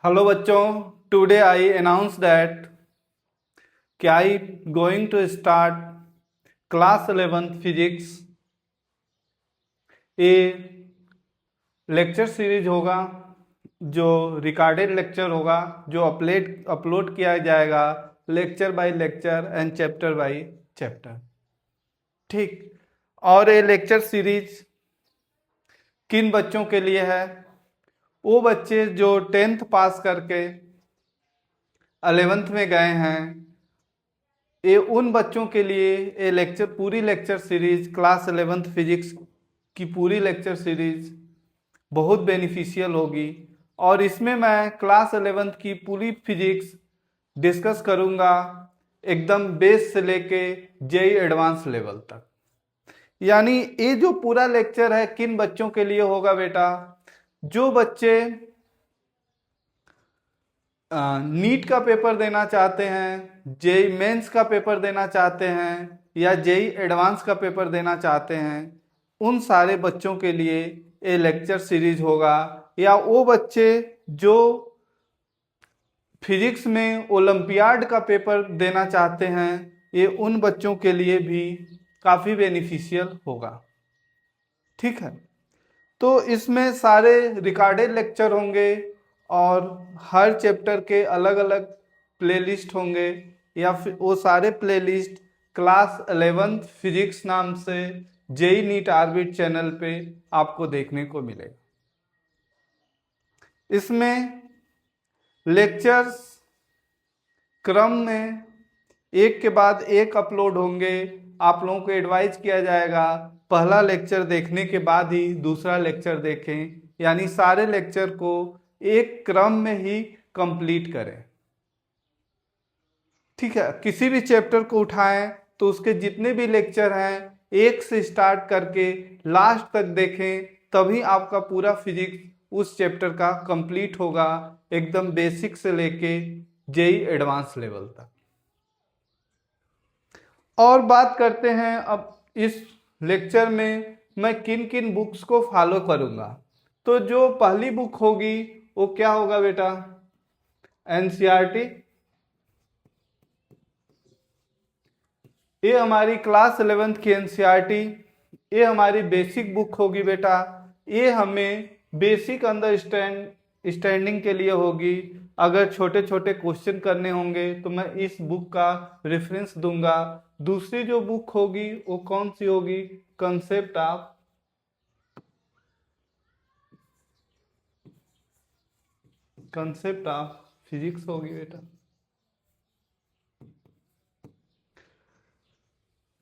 Hello बच्चों, today I announce that कि I going to start class 11th physics. ये lecture series होगा जो रिकॉर्डेड लेक्चर होगा, जो अपलोड किया जाएगा lecture by lecture and chapter by chapter. ठीक। और ये लेक्चर सीरीज किन बच्चों के लिए है? वो बच्चे जो 10th पास करके 11th में गए हैं। ये उन बच्चों के लिए ये पूरी lecture series class 11th physics की पूरी लेक्चर सीरीज बहुत बेनिफिशियल होगी। और इसमें मैं क्लास 11th की पूरी फिजिक्स डिस्कस करूंगा, एकदम बेस से लेके जेई एडवांस लेवल तक। यानी ये जो पूरा लेक्चर है किन बच्चों के लिए होगा बेटा? जो बच्चे नीट का पेपर देना चाहते हैं, जेई मेंस का पेपर देना चाहते हैं, या जेई एडवांस का पेपर देना चाहते हैं, उन सारे बच्चों के लिए ये लेक्चर सीरीज होगा। या वो बच्चे जो फिजिक्स में ओलंपियाड का पेपर देना चाहते हैं, ये उन बच्चों के लिए भी काफ़ी बेनिफिशियल होगा। ठीक है, तो इसमें सारे रिकॉर्डेड लेक्चर होंगे और हर चैप्टर के अलग अलग प्लेलिस्ट होंगे, या फिर वो सारे प्लेलिस्ट क्लास 11th फिजिक्स नाम से जेई नीट आर्बिट चैनल पे आपको देखने को मिलेगा। इसमें लेक्चर्स क्रम में एक के बाद एक अपलोड होंगे। आप लोगों को एडवाइज किया जाएगा पहला लेक्चर देखने के बाद ही दूसरा लेक्चर देखें, यानी सारे लेक्चर को एक क्रम में ही कंप्लीट करें। ठीक है, किसी भी चैप्टर को उठाएं तो उसके जितने भी लेक्चर हैं एक से स्टार्ट करके लास्ट तक देखें, तभी आपका पूरा फिजिक्स उस चैप्टर का कंप्लीट होगा, एकदम बेसिक से लेके जेई एडवांस लेवल तक। और बात करते हैं अब इस लेक्चर में मैं किन किन बुक्स को फॉलो करूंगा। तो जो पहली बुक होगी वो क्या होगा बेटा? एनसीईआरटी। ये हमारी क्लास 11th की एनसीईआरटी, ये हमारी बेसिक बुक होगी बेटा। ये हमें बेसिक अंडरस्टैंडिंग के लिए होगी। अगर छोटे छोटे क्वेश्चन करने होंगे तो मैं इस बुक का रेफरेंस दूंगा। दूसरी जो बुक होगी वो कौन सी होगी? कंसेप्ट ऑफ फिजिक्स होगी बेटा।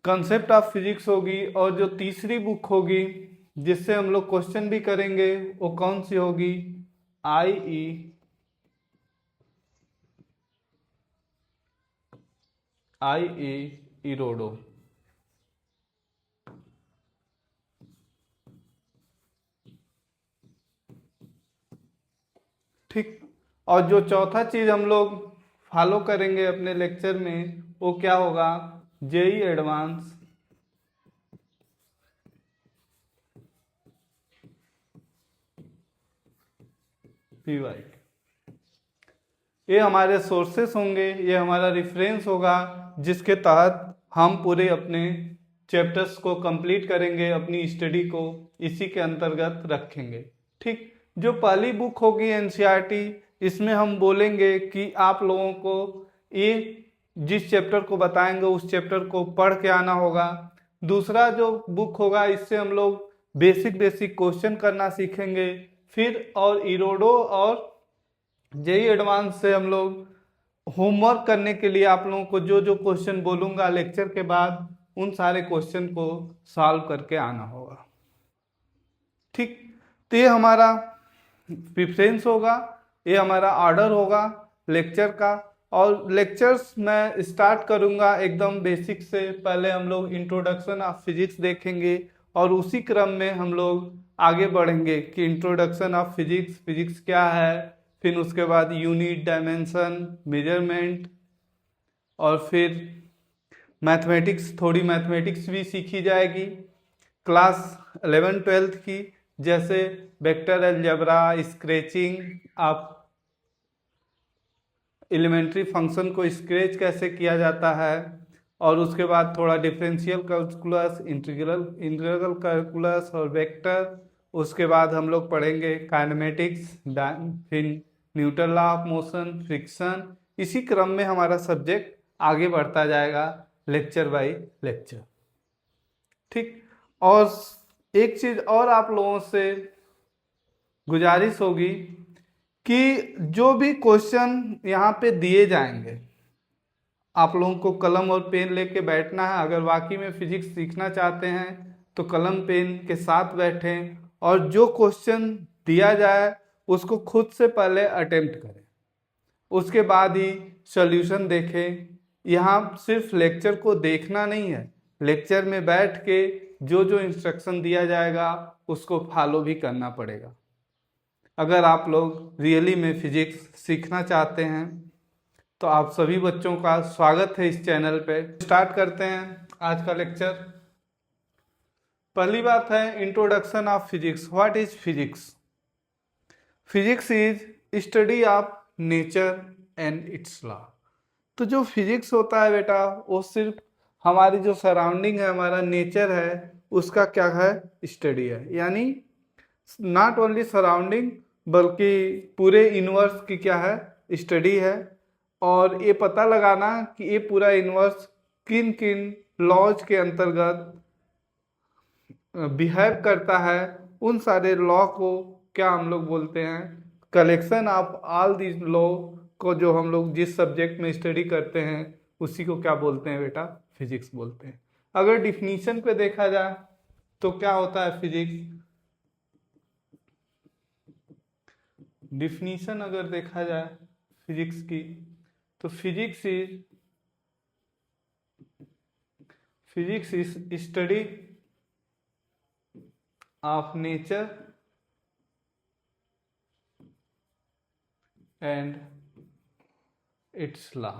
कंसेप्ट ऑफ फिजिक्स होगी। और जो तीसरी बुक होगी जिससे हम लोग क्वेश्चन भी करेंगे वो कौन सी होगी? आई इरोडो। ठीक। और जो चौथा चीज हम लोग फॉलो करेंगे अपने लेक्चर में वो क्या होगा? JEE advance PY. ये हमारे सोर्सेस होंगे, ये हमारा रेफरेंस होगा जिसके तहत हम पूरे अपने चैप्टर्स को कंप्लीट करेंगे, अपनी स्टडी को इसी के अंतर्गत रखेंगे। ठीक। जो पहली बुक होगी एनसीईआरटी, इसमें हम बोलेंगे कि आप लोगों को ये जिस चैप्टर को बताएंगे उस चैप्टर को पढ़ के आना होगा। दूसरा जो बुक होगा इससे हम लोग बेसिक क्वेश्चन करना सीखेंगे। फिर और इरोडो और जेई एडवांस से हम लोग होमवर्क करने के लिए आप लोगों को जो जो क्वेश्चन बोलूंगा लेक्चर के बाद उन सारे क्वेश्चन को सॉल्व करके आना होगा। ठीक। तो ये हमारा प्रेफरेंस होगा, ये हमारा ऑर्डर होगा लेक्चर का। और लेक्चर्स मैं स्टार्ट करूंगा एकदम बेसिक से। पहले हम लोग इंट्रोडक्शन ऑफ फिजिक्स देखेंगे और उसी क्रम में हम लोग आगे बढ़ेंगे कि इंट्रोडक्शन ऑफ फिजिक्स क्या है, फिर उसके बाद यूनिट, डायमेंशन, मेजरमेंट, और फिर मैथमेटिक्स, थोड़ी मैथमेटिक्स भी सीखी जाएगी क्लास 11-12 की, जैसे vector algebra, sketching of elementary function को स्केच कैसे किया जाता है, और उसके बाद थोड़ा डिफरेंशियल कैलकुलस, इंटीग्रल कैलकुलस और वेक्टर। उसके बाद हम लोग पढ़ेंगे काइनेमेटिक्स, फिर Newton law of motion, friction. इसी क्रम में हमारा सब्जेक्ट आगे बढ़ता जाएगा लेक्चर बाय लेक्चर। ठीक। और एक चीज और आप लोगों से गुजारिश होगी कि जो भी क्वेश्चन यहाँ पे दिए जाएंगे आप लोगों को कलम और पेन लेके बैठना है। अगर वाकई में फिजिक्स सीखना चाहते हैं तो कलम पेन के साथ बैठें और जो क्वेश्चन दिया जाए उसको खुद से पहले अटेम्प्ट करें, उसके बाद ही सॉल्यूशन देखें। यहाँ सिर्फ लेक्चर को देखना नहीं है, लेक्चर में बैठ के जो जो इंस्ट्रक्शन दिया जाएगा उसको फॉलो भी करना पड़ेगा। अगर आप लोग रियली में फिजिक्स सीखना चाहते हैं तो आप सभी बच्चों का स्वागत है इस चैनल पे। स्टार्ट करते हैं आज का लेक्चर। पहली बात है introduction of physics. What is physics? Physics is study of nature and it's law. तो जो फिजिक्स होता है बेटा वो सिर्फ हमारी जो सराउंडिंग है, हमारा नेचर है, उसका क्या है, स्टडी है। यानी नॉट ओनली सराउंडिंग बल्कि पूरे यूनिवर्स की क्या है, स्टडी है। और ये पता लगाना कि ये पूरा यूनिवर्स किन किन लॉज के अंतर्गत बिहेव करता है, उन सारे लॉ को क्या हम लोग बोलते हैं, collection of all this law को जो हम लोग जिस सब्जेक्ट में स्टडी करते हैं उसी को क्या बोलते हैं बेटा, फिजिक्स बोलते हैं। अगर डिफिनीशन पे देखा जाए तो क्या होता है फिजिक्स? डिफिनीशन अगर देखा जाए फिजिक्स की तो physics is study of nature and it's law.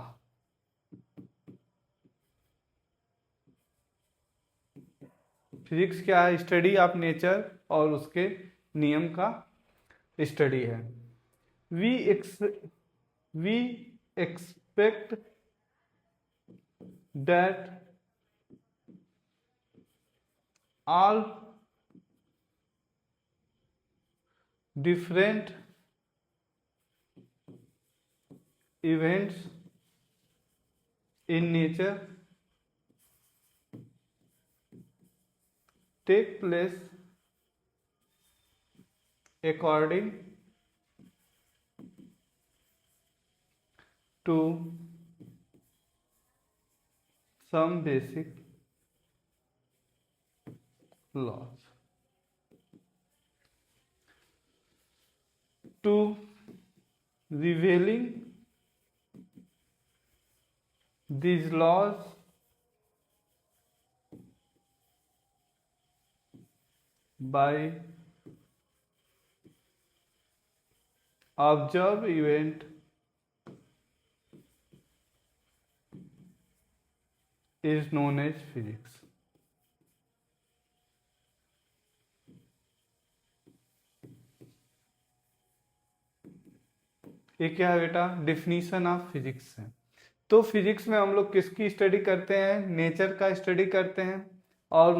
Physics क्या है? स्टडी ऑफ नेचर और उसके नियम का स्टडी है। We expect that all different events in nature take place according to some basic laws. To revealing these laws by observed event is known as physics. ये क्या है बेटा? डिफिनीशन ऑफ फिजिक्स है। तो फिजिक्स में हम लोग किसकी स्टडी करते हैं? नेचर का स्टडी करते हैं और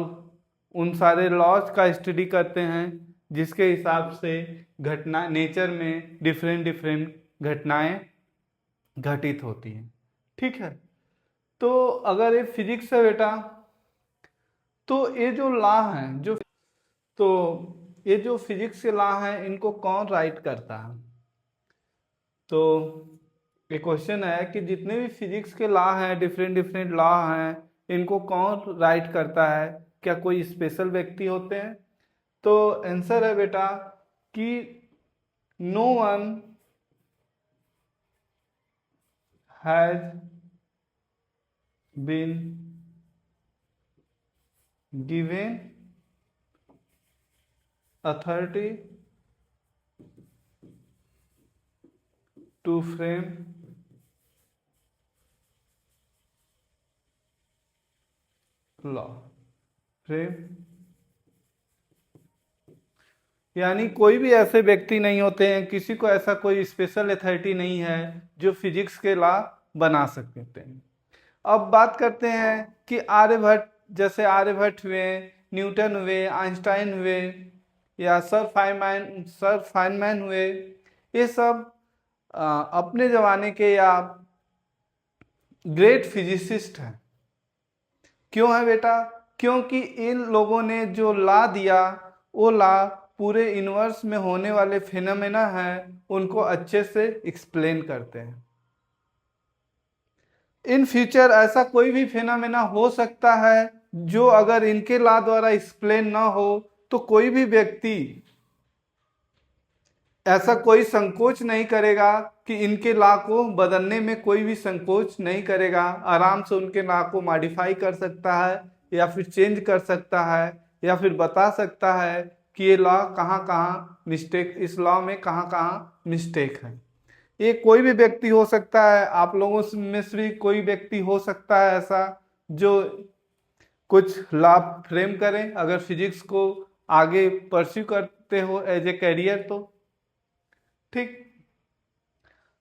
उन सारे लॉज का स्टडी करते हैं जिसके हिसाब से घटना नेचर में डिफरेंट घटनाएं घटित होती हैं। ठीक है। तो अगर ये फिजिक्स है बेटा तो ये जो लॉ हैं तो ये जो फिजिक्स के लॉ हैं इनको कौन राइट करता है? तो एक क्वेश्चन है कि जितने भी फिजिक्स के लॉ हैं, डिफरेंट लॉ हैं, इनको कौन राइट करता है? क्या कोई स्पेशल व्यक्ति होते हैं? तो आंसर है बेटा कि no one has been given authority to frame law. यानी कोई भी ऐसे व्यक्ति नहीं होते हैं, किसी को ऐसा कोई स्पेशल अथॉरिटी नहीं है जो फिजिक्स के लॉ बना सकते हैं। अब बात करते हैं कि आर्यभट्ट, जैसे आर्यभट्ट हुए, न्यूटन हुए, आइंस्टाइन हुए, या सर फाइनमैन हुए, ये सब अपने ज़माने के या ग्रेट फिजिसिस्ट हैं। क्यों है बेटा? क्योंकि इन लोगों ने जो लॉ दिया, वो लॉ पूरे यूनिवर्स में होने वाले फिनोमेना हैं उनको अच्छे से एक्सप्लेन करते हैं। इन फ्यूचर ऐसा कोई भी फिनोमेना हो सकता है जो अगर इनके लॉ द्वारा एक्सप्लेन ना हो तो कोई भी व्यक्ति ऐसा कोई संकोच नहीं करेगा कि इनके लॉ को बदलने में कोई भी संकोच नहीं करेगा, आराम से उनके लॉ को मॉडिफाई कर सकता है या फिर चेंज कर सकता है या फिर बता सकता है कि ये लॉ कहाँ कहाँ मिस्टेक, इस लॉ में कहाँ कहाँ मिस्टेक है। ये कोई भी व्यक्ति हो सकता है, आप लोगों में से भी कोई व्यक्ति हो सकता है ऐसा जो कुछ लाभ फ्रेम करें अगर फिजिक्स को आगे परस्यू करते हो एज ए कैरियर तो। ठीक।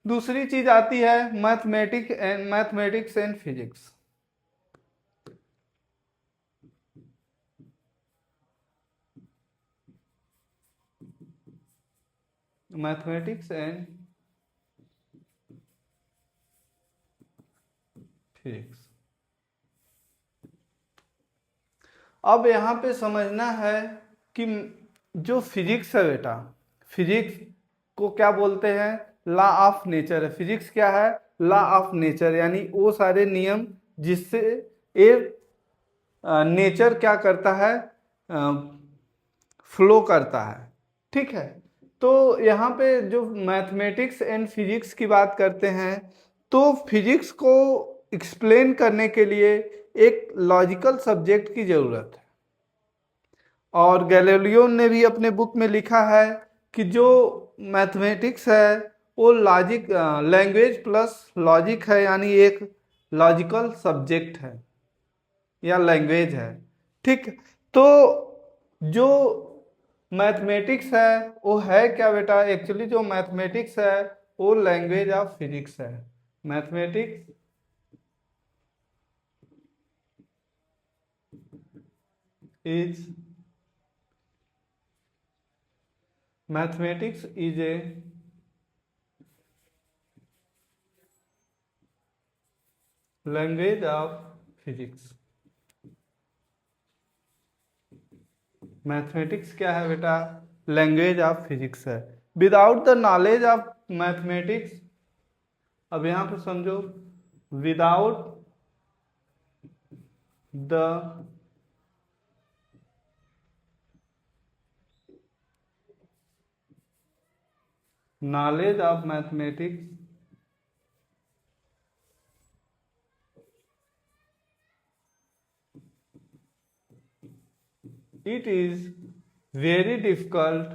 दूसरी चीज आती है mathematics and physics. Mathematics and physics. अब यहाँ पे समझना है कि जो फिजिक्स है बेटा, फिजिक्स को क्या बोलते हैं? लॉ ऑफ नेचर है। फिजिक्स क्या है? लॉ ऑफ नेचर, यानी वो सारे नियम जिससे ये नेचर क्या करता है, फ्लो करता है। ठीक है। तो यहाँ पे जो मैथमेटिक्स एंड फिजिक्स की बात करते हैं तो फिजिक्स को एक्सप्लेन करने के लिए एक लॉजिकल सब्जेक्ट की जरूरत है। और गैलीलियो ने भी अपने बुक में लिखा है कि जो मैथमेटिक्स है वो लॉजिक, लैंग्वेज प्लस लॉजिक है, यानी एक लॉजिकल सब्जेक्ट है या लैंग्वेज है। ठीक। तो जो मैथमेटिक्स है वो है क्या बेटा? एक्चुअली जो मैथमेटिक्स है वो लैंग्वेज ऑफ फिजिक्स है। Mathematics is a language of physics. Mathematics क्या है बेटा? लैंग्वेज ऑफ फिजिक्स है। Without the knowledge of mathematics, अब यहां पर समझो, without the knowledge of mathematics, it is very difficult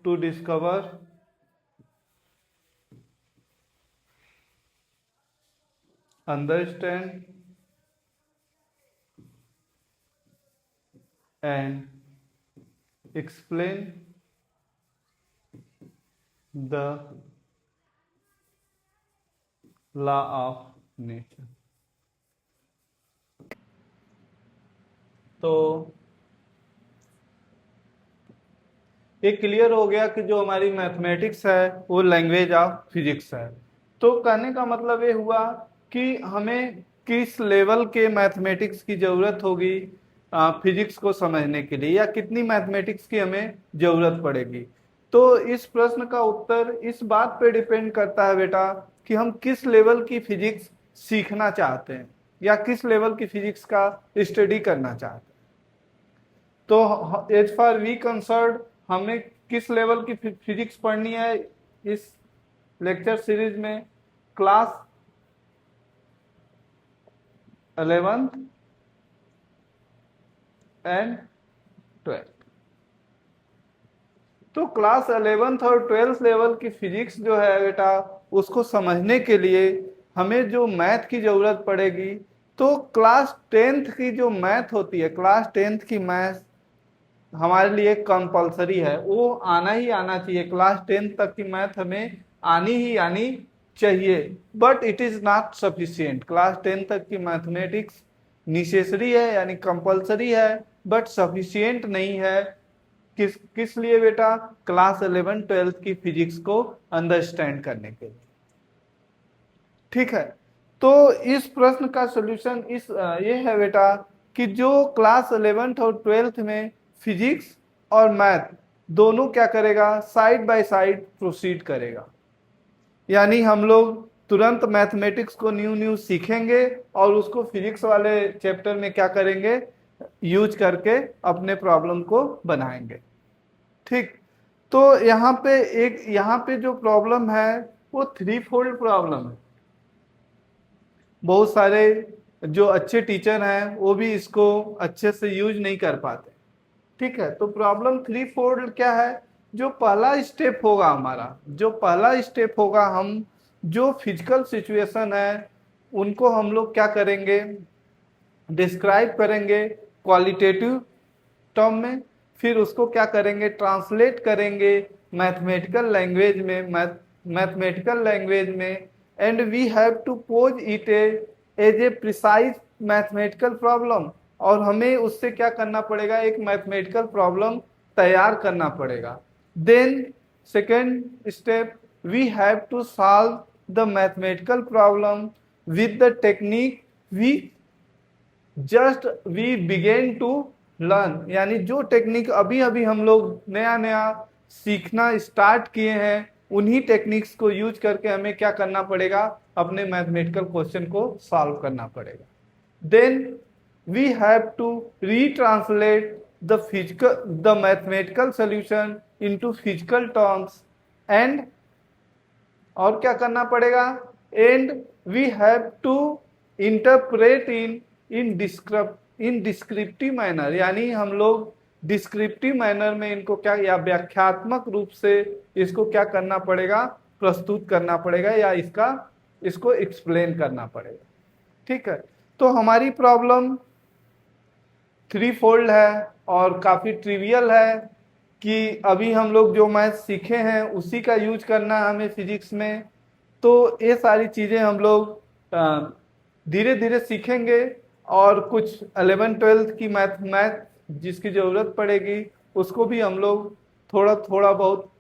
to discover understand and explain the law of nature। तो ये क्लियर हो गया कि जो हमारी मैथमेटिक्स है वो लैंग्वेज ऑफ फिजिक्स है। तो कहने का मतलब ये हुआ कि हमें किस लेवल के मैथमेटिक्स की ज़रूरत होगी फिजिक्स को समझने के लिए, या कितनी मैथमेटिक्स की हमें ज़रूरत पड़ेगी। तो इस प्रश्न का उत्तर इस बात पे डिपेंड करता है बेटा कि हम किस लेवल की फिजिक्स सीखना चाहते हैं या किस लेवल की फिजिक्स का स्टडी करना चाहते हैं। तो एज फार वी कंसर्न, हमें किस लेवल की फिजिक्स पढ़नी है इस लेक्चर सीरीज में? Class 11th and 12th। तो क्लास 11th और 12th लेवल की फिजिक्स जो है बेटा, उसको समझने के लिए हमें जो मैथ की ज़रूरत पड़ेगी, तो क्लास 10th की जो मैथ होती है, क्लास 10th की मैथ हमारे लिए कंपलसरी है, वो आना ही आना चाहिए। क्लास 10th तक की मैथ हमें आनी ही आनी चाहिए, but it is not sufficient. Class 10th तक की मैथमेटिक्स निसेसरी है यानी कंपलसरी है, बट सफिशियंट नहीं है। किस लिए बेटा? क्लास 11 12th की फिजिक्स को अंडरस्टैंड करने के लिए। ठीक है, तो इस प्रश्न का सॉल्यूशन ये है बेटा कि जो क्लास 11th और 12th में फिजिक्स और मैथ दोनों क्या करेगा, साइड बाय साइड प्रोसीड करेगा। यानी हम लोग तुरंत मैथमेटिक्स को न्यू न्यू सीखेंगे और उसको फिजिक्स वाले चैप्टर में क्या करेंगे, यूज करके अपने प्रॉब्लम को बनाएंगे। ठीक, तो यहाँ पे जो प्रॉब्लम है वो 3-fold प्रॉब्लम है। बहुत सारे जो अच्छे टीचर हैं वो भी इसको अच्छे से यूज नहीं कर पाते। ठीक है, तो प्रॉब्लम 3-fold क्या है? जो पहला स्टेप होगा हमारा, जो पहला स्टेप होगा, हम जो फिजिकल सिचुएशन है उनको हम लोग क्या करेंगे, डिस्क्राइब करेंगे क्वालिटेटिव टर्म में, फिर उसको क्या करेंगे, ट्रांसलेट करेंगे मैथमेटिकल लैंग्वेज में, मैथमेटिकल लैंग्वेज में, and we have to pose it as a precise mathematical problem. और हमें उससे क्या करना पड़ेगा, एक मैथमेटिकल प्रॉब्लम तैयार करना पड़ेगा। Then second step, we have to solve the mathematical problem with the technique we begin to learn. यानी जो टेक्निक अभी अभी हम लोग नया नया सीखना स्टार्ट किए हैं, उन्हीं टेक्निक्स को यूज करके हमें क्या करना पड़ेगा, अपने मैथमेटिकल क्वेश्चन को सॉल्व करना पड़ेगा। Then we have to retranslate the mathematical solution into physical terms, and और क्या करना पड़ेगा, and we have to interpret in descriptive manner. यानी हम लोग डिस्क्रिप्टिव मैनर में इनको क्या, या व्याख्यात्मक रूप से इसको क्या करना पड़ेगा, प्रस्तुत करना पड़ेगा, या इसको एक्सप्लेन करना पड़ेगा। ठीक है, तो हमारी प्रॉब्लम 3-fold है और काफ़ी ट्रिवियल है कि अभी हम लोग जो मैथ सीखे हैं उसी का यूज करना है हमें फिजिक्स में। तो ये सारी चीज़ें हम लोग धीरे धीरे सीखेंगे, और कुछ 11-12th की मैथ जिसकी ज़रूरत पड़ेगी उसको भी हम लोग थोड़ा थोड़ा बहुत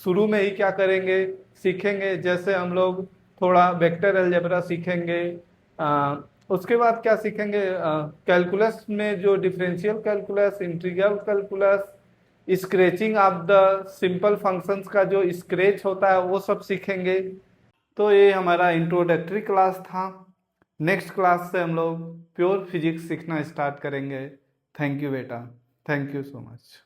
शुरू में ही क्या करेंगे, सीखेंगे। जैसे हम लोग थोड़ा वेक्टर अलजेब्रा सीखेंगे, उसके बाद क्या सीखेंगे, कैलकुलस में जो differential calculus, integral calculus, scratching of the simple functions का जो स्क्रेच होता है वो सब सीखेंगे। तो ये हमारा इंट्रोडक्टरी क्लास था। नेक्स्ट क्लास से हम लोग प्योर फिजिक्स सीखना स्टार्ट करेंगे। थैंक यू बेटा, थैंक यू सो मच।